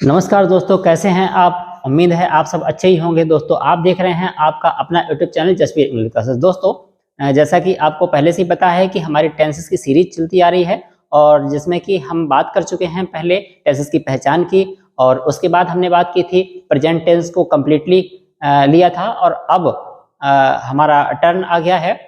नमस्कार दोस्तों, कैसे हैं आप। उम्मीद है आप सब अच्छे ही होंगे। दोस्तों, आप देख रहे हैं आपका अपना YouTube channel Jasveer English classes. दोस्तों, जैसा कि आपको पहले से ही पता है कि हमारी टेंसेस की सीरीज चलती आ रही है और जिसमें कि हम बात कर चुके हैं पहले टेंसेस की पहचान की, और उसके बाद हमने बात की थी प्रेजेंट टेंस को कम्प्लीटली लिया था। और अब हमारा टर्न आ गया है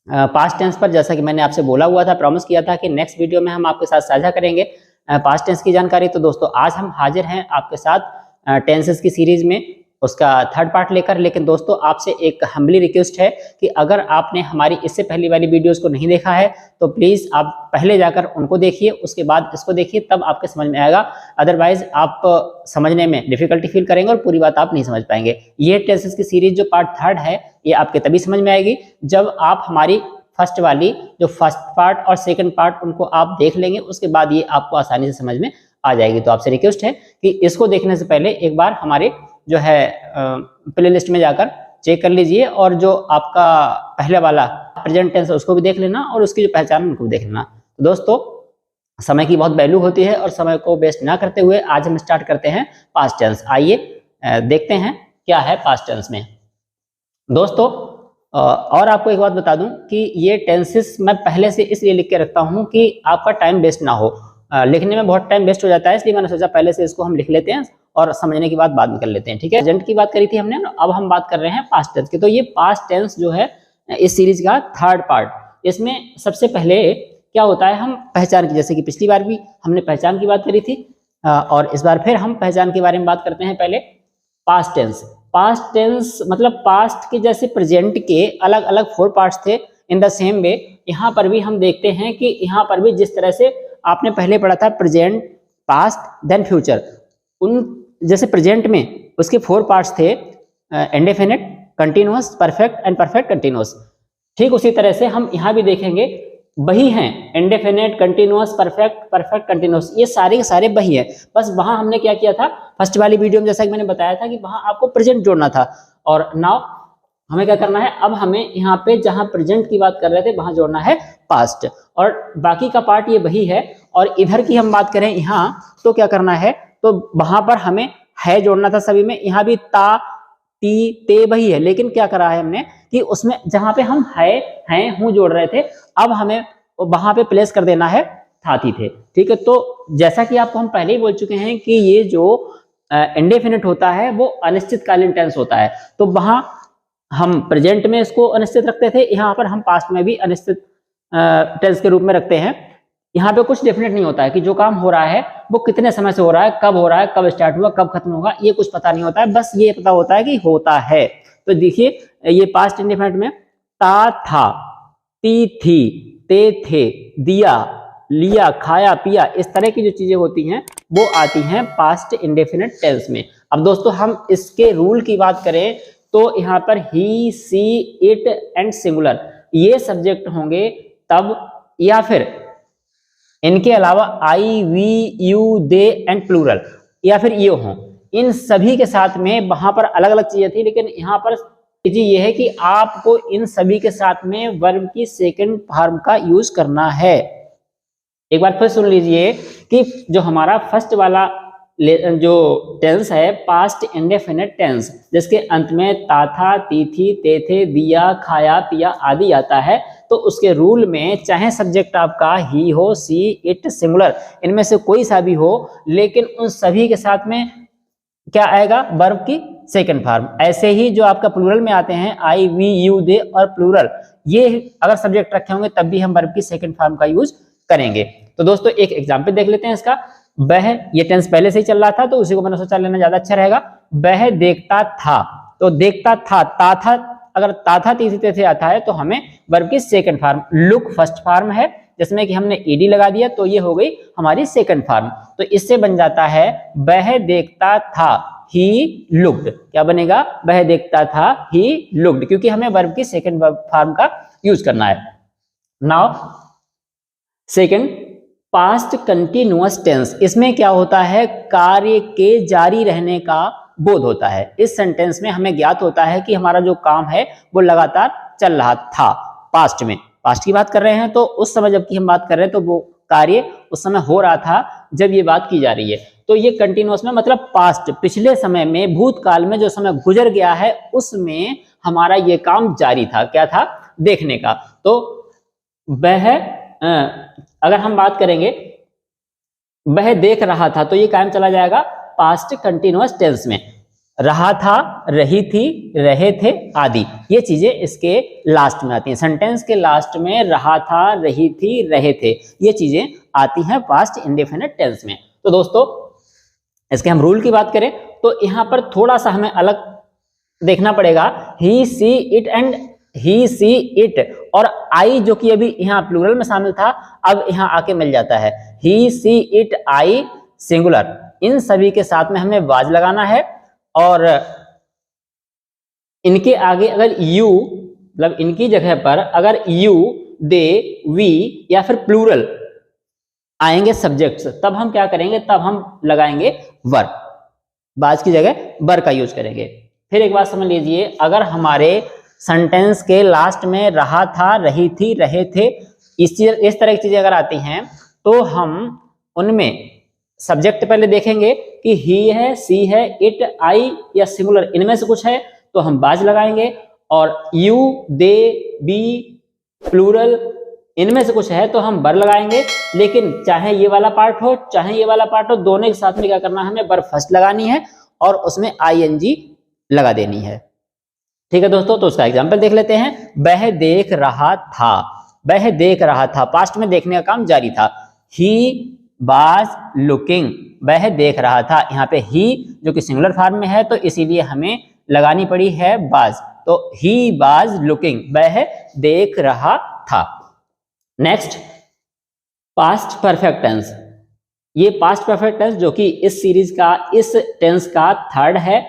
पास्ट टेंस पर। जैसा कि मैंने आपसे बोला हुआ था, प्रॉमिस किया था कि नेक्स्ट वीडियो में हम आपके साथ साझा करेंगे पास्ट टेंस की जानकारी। तो दोस्तों, आज हम हाजिर हैं आपके साथ टेंसेस की सीरीज में उसका थर्ड पार्ट लेकर। लेकिन दोस्तों, आपसे एक हम्बली रिक्वेस्ट है कि अगर आपने हमारी इससे पहली वाली वीडियोस को नहीं देखा है तो प्लीज आप पहले जाकर उनको देखिए, उसके बाद इसको देखिए, तब आपके समझ में आएगा। अदरवाइज आप समझने में डिफिकल्टी फील करेंगे और पूरी बात आप नहीं समझ पाएंगे। ये टेंसेस की सीरीज जो पार्ट थर्ड है, ये आपके तभी समझ में आएगी जब आप हमारी फर्स्ट वाली जो फर्स्ट पार्ट और सेकंड पार्ट उनको आप देख लेंगे। उसके बाद ये आपको आसानी से समझ में आ जाएगी। तो आपसे रिक्वेस्ट है कि इसको देखने से पहले एक बार हमारे जो है प्ले लिस्ट में जाकर चेक कर लीजिए, और जो आपका पहले वाला प्रेजेंट टेंस है उसको भी देख लेना, और उसकी जो पहचान है उनको भी देख लेना। तो दोस्तों, समय की बहुत वैल्यू होती है और समय को वेस्ट ना करते हुए आज हम स्टार्ट करते हैं पास्ट टेंस। आइए देखते हैं क्या है पास्ट टेंस में। दोस्तों, और आपको एक बात बता दूं कि ये टेंसेस मैं पहले से इसलिए लिख के रखता हूं कि आपका टाइम वेस्ट ना हो। लिखने में बहुत टाइम वेस्ट हो जाता है, इसलिए मैंने सोचा पहले से इसको हम लिख लेते हैं और समझने की बात बाद में कर लेते हैं। ठीक है, प्रेजेंट की बात करी थी हमने, अब हम बात कर रहे हैं पास्ट टेंस की। तो ये पास्ट टेंस जो है इस सीरीज का थर्ड पार्ट, इसमें सबसे पहले क्या होता है, हम पहचान की, जैसे कि पिछली बार भी हमने पहचान की बात करी थी और इस बार फिर हम पहचान के बारे में बात करते हैं। पहले पास्ट टेंस। पास्ट टेंस मतलब पास्ट के जैसे प्रेजेंट के अलग अलग 4 पार्ट्स थे, इन द सेम वे यहाँ पर भी हम देखते हैं कि यहाँ पर भी जिस तरह से आपने पहले पढ़ा था प्रेजेंट, पास्ट, देन फ्यूचर, उन जैसे प्रेजेंट में उसके 4 पार्ट्स थे, indefinite, continuous, perfect and perfect continuous. ठीक उसी तरह से हम यहाँ भी देखेंगे, वही हैं, indefinite, continuous, perfect, perfect continuous, ये सारे के सारे वही है। बस वहां हमने क्या किया था फर्स्ट वाली वीडियो में, जैसा कि मैंने बताया था कि वहां आपको प्रेजेंट जोड़ना था, और नाउ हमें क्या करना है, अब हमें यहाँ पे जहां प्रेजेंट की बात कर रहे थे वहां जोड़ना है पास्ट, और बाकी का पार्ट ये वही है। और इधर की हम बात करें यहाँ, तो क्या करना है, तो वहां पर हमें है जोड़ना था सभी में, यहाँ भी ता, ती, ते वही है, लेकिन क्या करा है हमने कि उसमें जहां पे हम है, हैं, हूं जोड़ रहे थे, अब हमें वहां पे प्लेस कर देना है था, थी, थे। ठीक है, तो जैसा कि आपको हम पहले ही बोल चुके हैं कि ये जो इंडेफिनिट होता है वो अनिश्चितकालीन टेंस होता है। तो वहां हम प्रेजेंट में इसको अनिश्चित रखते थे, यहाँ पर हम पास्ट में भी अनिश्चित टेंस के रूप में रखते हैं। यहाँ पे कुछ डेफिनेट नहीं होता है कि जो काम हो रहा है वो कितने समय से हो रहा है, कब हो रहा है, कब स्टार्ट हुआ, कब खत्म होगा, ये कुछ पता नहीं होता है। बस ये पता होता है कि होता है। तो देखिए, ये पास्ट इंडेफिनिट में ता, था, ती, थी, ते, थे, दिया, लिया, खाया, पिया, इस तरह की जो चीजें होती हैं वो आती हैं पास्ट इंडेफिनिट टेंस में। अब दोस्तों, हम इसके रूल की बात करें तो यहाँ पर he, she, it and singular ये सब्जेक्ट होंगे तब, या फिर इनके अलावा I, we, you, they and plural, या फिर ये हों, इन सभी के साथ में वहां पर अलग अलग चीजें थी, लेकिन यहाँ पर ये है कि आपको इन सभी के साथ में वर्ब की सेकंड फॉर्म का यूज करना है। एक बार फिर सुन लीजिए कि जो हमारा फर्स्ट वाला जो टेंस है पास्ट इंडेफिनिट टेंस, जिसके अंत में ता, था, ती, थी, ते, थे, दिया, खाया, पिया आदि आता है, तो उसके रूल में चाहे सब्जेक्ट आपका ही हो, सी, इट, सिंगुलर, इनमें से कोई सा भी हो, लेकिन उन सभी के साथ में क्या आएगा, वर्ब की सेकंड फॉर्म। ऐसे ही जो आपका प्लूरल में आते हैं आई, वी, यू, दे और प्लूरल, ये अगर सब्जेक्ट रखे होंगे तब भी हम वर्ब की सेकंड फॉर्म का यूज करेंगे। तो दोस्तों, एक एग्जांपल देख लेते हैं इसका। वह, ये टेंस पहले से ही चल रहा था तो उसी को मैंने सोचा लेना ज्यादा अच्छा रहेगा। वह देखता था, तो देखता था, ता था, अगर ता था, ती, थे आता है तो हमें वर्ब की second form, look first form है जिसमें कि हमने ईडी लगा दिया, तो ये हो गई हमारी सेकंड फॉर्म। तो इससे बन जाता है वह देखता था, ही लुक्ड। क्या बनेगा, वह देखता था, ही लुक्ड, क्योंकि हमें वर्ब की सेकंड फॉर्म का यूज करना है। Now second, past continuous tense, इसमें क्या होता है, कार्य के जारी रहने का बोध होता है। इस सेंटेंस में हमें ज्ञात होता है कि हमारा जो काम है वो लगातार चल रहा था पास्ट में, पास्ट की बात कर रहे हैं, तो उस समय जबकि हम बात कर रहे हैं तो वो कार्य उस समय हो रहा था जब ये बात की जा रही है। तो ये कंटिन्यूअस में मतलब पास्ट, पिछले समय में, भूतकाल में जो समय गुजर गया है उसमें हमारा ये काम जारी था। क्या था? देखने का। तो वह अगर हम बात करेंगे वह देख रहा था, तो ये कायम चला जाएगा पास्ट कंटिन्यूअस टेंस में। रहा था, रही थी, रहे थे आदि, ये चीजें इसके लास्ट में आती हैं। सेंटेंस के लास्ट में रहा था, रही थी, रहे थे, ये चीजें आती हैं पास्ट इंडेफिनिट टेंस में। तो दोस्तों इसके हम रूल की बात करें तो यहाँ पर थोड़ा सा हमें अलग देखना पड़ेगा। He, she, it and he, she, it और आई जो कि अभी यहाँ प्लूरल में शामिल था, अब यहाँ आके मिल जाता है। ही, सी, इट, आई सिंगुलर, इन सभी के साथ में हमें वाज लगाना है और इनके आगे अगर यू, मतलब इनकी जगह पर अगर यू, दे, वी या फिर प्लूरल आएंगे सब्जेक्ट्स, तब हम क्या करेंगे? तब हम लगाएंगे वर, बाज की जगह वर का यूज करेंगे। फिर एक बात समझ लीजिए, अगर हमारे सेंटेंस के लास्ट में रहा था, रही थी, रहे थे, इस तरह की चीजें अगर आती हैं तो हम उनमें सब्जेक्ट पहले देखेंगे कि ही है, सी है, इट, आई या सिंगुलर, इनमें से कुछ है तो हम बाज लगाएंगे, और यू, दे, बी, प्लूरल इनमें से कुछ है तो हम बर लगाएंगे। लेकिन चाहे ये वाला पार्ट हो चाहे ये वाला पार्ट हो, दोनों के साथ में क्या करना है? हमें बर फर्स्ट लगानी है और उसमें आईएनजी लगा देनी है। ठीक है दोस्तों, तो उसका एग्जांपल देख लेते हैं। वह देख रहा था, वह देख रहा था, पास्ट में देखने का काम जारी था। ही वाज लुकिंग, वह देख रहा था, यहाँ पे ही जो कि सिंगुलर फॉर्म में है तो इसीलिए हमें लगानी पड़ी है वाज, तो ही वाज लुकिंग, वह देख रहा था। नेक्स्ट पास्ट परफेक्ट टेंस, ये पास्ट परफेक्ट टेंस जो कि इस सीरीज का, इस टेंस का थर्ड है,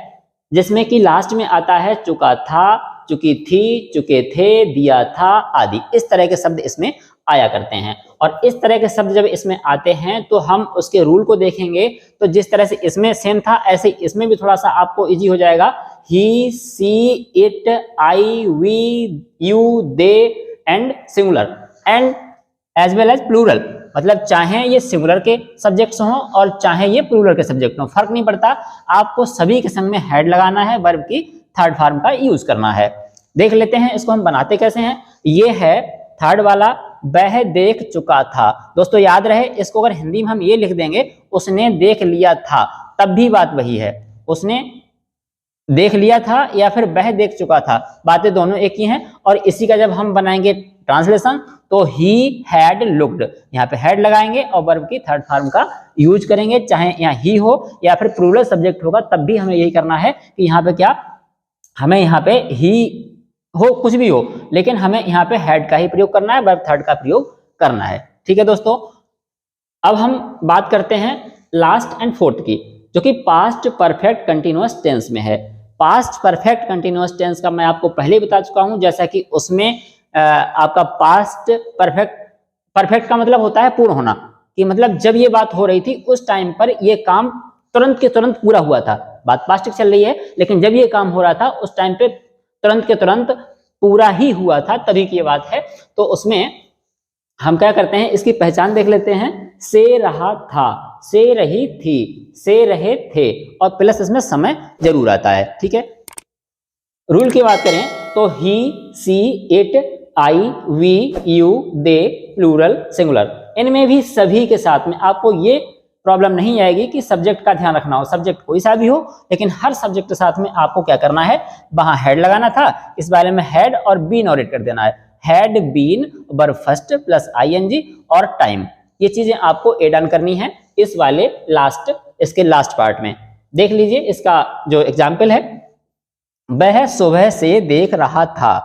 जिसमें कि लास्ट में आता है चुका था, चुकी थी, चुके थे, दिया था आदि, इस तरह के शब्द इसमें आया करते हैं। और इस तरह के शब्द जब इसमें आते हैं तो हम उसके रूल को देखेंगे, तो जिस तरह से इसमें सेम था ऐसे इसमें भी थोड़ा सा आपको इजी हो जाएगा। He, she, it, I, we, you, they and singular and as well as plural, मतलब चाहे ये सिंगुलर के सब्जेक्ट्स हों और चाहे ये प्लूरल के सब्जेक्ट हों, फर्क नहीं पड़ता, आपको सभी के संग में हेड लगाना है, वर्ब की थर्ड फॉर्म का यूज करना है। देख लेते हैं इसको हम बनाते कैसे हैं। ये है थर्ड वाला, वह देख चुका था। दोस्तों याद रहे, इसको अगर हिंदी में हम ये लिख देंगे उसने देख लिया था, तब भी बात वही है, उसने देख लिया था या फिर वह देख चुका था, बातें दोनों एक ही हैं। और इसी का जब हम बनाएंगे ट्रांसलेशन तो ही हैड लुक्ड, यहाँ पे हैड लगाएंगे और वर्ब की थर्ड फॉर्म का यूज करेंगे, चाहे यहाँ ही हो या फिर प्लूरल सब्जेक्ट होगा तब भी हमें यही करना है कि यहाँ पे क्या, हमें यहाँ पे ही हो, कुछ भी हो, लेकिन हमें यहाँ पे हैड का ही प्रयोग करना है, वर्ब थर्ड का प्रयोग करना है। ठीक है दोस्तों, अब हम बात करते हैं लास्ट एंड फोर्थ की, जो कि पास्ट परफेक्ट कंटिन्यूअस टेंस में है। पास्ट परफेक्ट कंटिन्यूअस टेंस का मैं आपको पहले बता चुका हूं, जैसा कि उसमें आपका पास्ट परफेक्ट का मतलब होता है पूर्ण होना, कि मतलब जब ये बात हो रही थी उस टाइम पर ये काम तुरंत के तुरंत पूरा हुआ था। बात पास्ट चल रही है लेकिन जब ये काम हो रहा था उस टाइम पे तुरंत के तुरंत पूरा ही हुआ था, तभी की ये बात है। तो उसमें हम क्या करते हैं, इसकी पहचान देख लेते हैं। से रहा था, से रही थी, से रहे थे, और प्लस इसमें समय जरूर आता है। ठीक है, रूल की बात करें तो he, she, it, I, we, you, they, plural, singular, इनमें भी सभी के साथ में आपको ये प्रॉब्लम नहीं आएगी कि सब्जेक्ट का ध्यान रखना हो, सब्जेक्ट कोई सा भी हो, लेकिन हर सब्जेक्ट के साथ में आपको क्या करना है, वहां हेड लगाना था, इस बारे में हेड और बीन और एड कर देना है। Had been verb first plus ING और टाइम, ये चीजें आपको एड ऑन करनी है इस वाले लास्ट, इसके लास्ट पार्ट में। देख लीजिए इसका जो एग्जाम्पल है, वह सुबह से देख रहा था,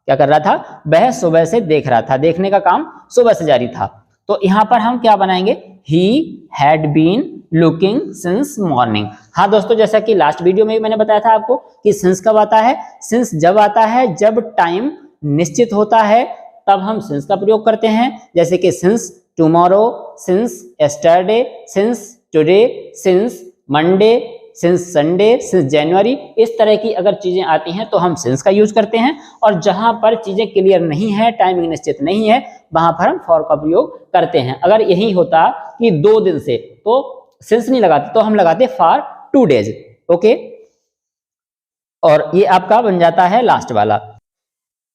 क्या कर रहा था, वह सुबह से देख रहा था, देखने का काम सुबह से जारी था। तो यहां पर हम क्या बनाएंगे, he had been looking since morning. हाँ दोस्तों, जैसा कि लास्ट वीडियो में भी मैंने बताया था आपको कि सिंस कब आता है, सिंस जब आता है जब टाइम निश्चित होता है तब हम सिंस का प्रयोग करते हैं, जैसे कि since tomorrow, since yesterday, since today, since Monday, since Sunday, since January, इस तरह की अगर चीजें आती हैं तो हम सिंस का यूज करते हैं। और जहां पर चीजें क्लियर नहीं है, टाइमिंग निश्चित नहीं है, वहां पर हम फॉर का प्रयोग करते हैं। अगर यही होता कि 2 दिन से, तो सिंस नहीं लगाते तो हम लगाते फॉर 2 days। ओके, और ये आपका बन जाता है लास्ट वाला।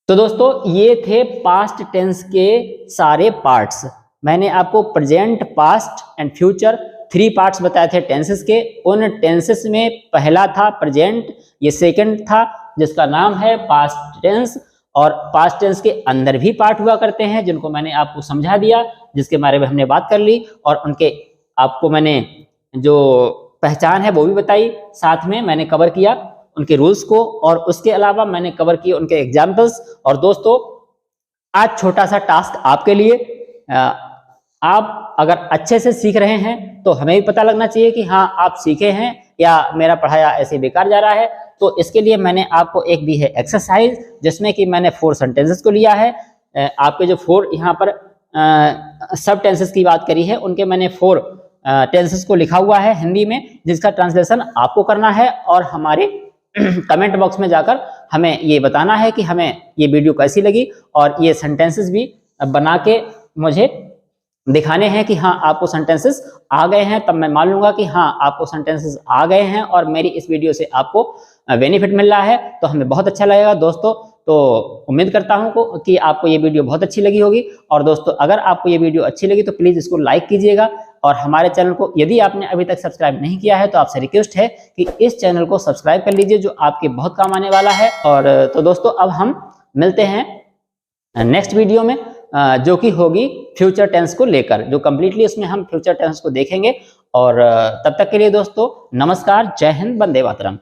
तो दोस्तों ये थे पास्ट टेंस के सारे पार्ट्स। मैंने आपको present, past and future 3 parts बताए थे टेंसेस के। उन टेंसेस में पहला था प्रेजेंट, ये सेकंड था जिसका नाम है पास्ट टेंस, और पास्ट टेंस के अंदर भी पार्ट हुआ करते हैं जिनको मैंने आपको समझा दिया, जिसके बारे में हमने बात कर ली, और उनके आपको मैंने जो पहचान है वो भी बताई, साथ में मैंने कवर किया उनके रूल्स को, और उसके अलावा मैंने कवर किए उनके एग्जाम्पल्स। और दोस्तों आज छोटा सा टास्क आपके लिए, आप अगर अच्छे से सीख रहे हैं तो हमें भी पता लगना चाहिए कि हाँ आप सीखे हैं या मेरा पढ़ाया ऐसे बेकार जा रहा है। तो इसके लिए मैंने आपको एक दी है एक्सरसाइज, जिसमें कि मैंने 4 सेंटेंसेस को लिया है। आपके जो 4 यहाँ पर सब टेंसेस की बात करी है, उनके मैंने 4 टेंसेस को लिखा हुआ है हिंदी में, जिसका ट्रांसलेशन आपको करना है और हमारे कमेंट बॉक्स में जाकर हमें ये बताना है कि हमें ये वीडियो कैसी लगी, और ये सेंटेंसेस भी बना के मुझे दिखाने हैं कि हाँ आपको सेंटेंसेस आ गए हैं। तब मैं मान लूंगा कि हाँ आपको सेंटेंसेस आ गए हैं और मेरी इस वीडियो से आपको बेनिफिट मिल रहा है, तो हमें बहुत अच्छा लगेगा दोस्तों। तो उम्मीद करता हूं कि आपको ये वीडियो बहुत अच्छी लगी होगी। और दोस्तों अगर आपको ये वीडियो अच्छी लगी तो प्लीज़ इसको लाइक कीजिएगा, और हमारे चैनल को यदि आपने अभी तक सब्सक्राइब नहीं किया है तो आपसे रिक्वेस्ट है कि इस चैनल को सब्सक्राइब कर लीजिए, जो आपके बहुत काम आने वाला है। और तो दोस्तों अब हम मिलते हैं नेक्स्ट वीडियो में, जो कि होगी फ्यूचर टेंस को लेकर, जो कंप्लीटली उसमें हम फ्यूचर टेंस को देखेंगे। और तब तक के लिए दोस्तों नमस्कार, जय हिंद, वंदे मातरम।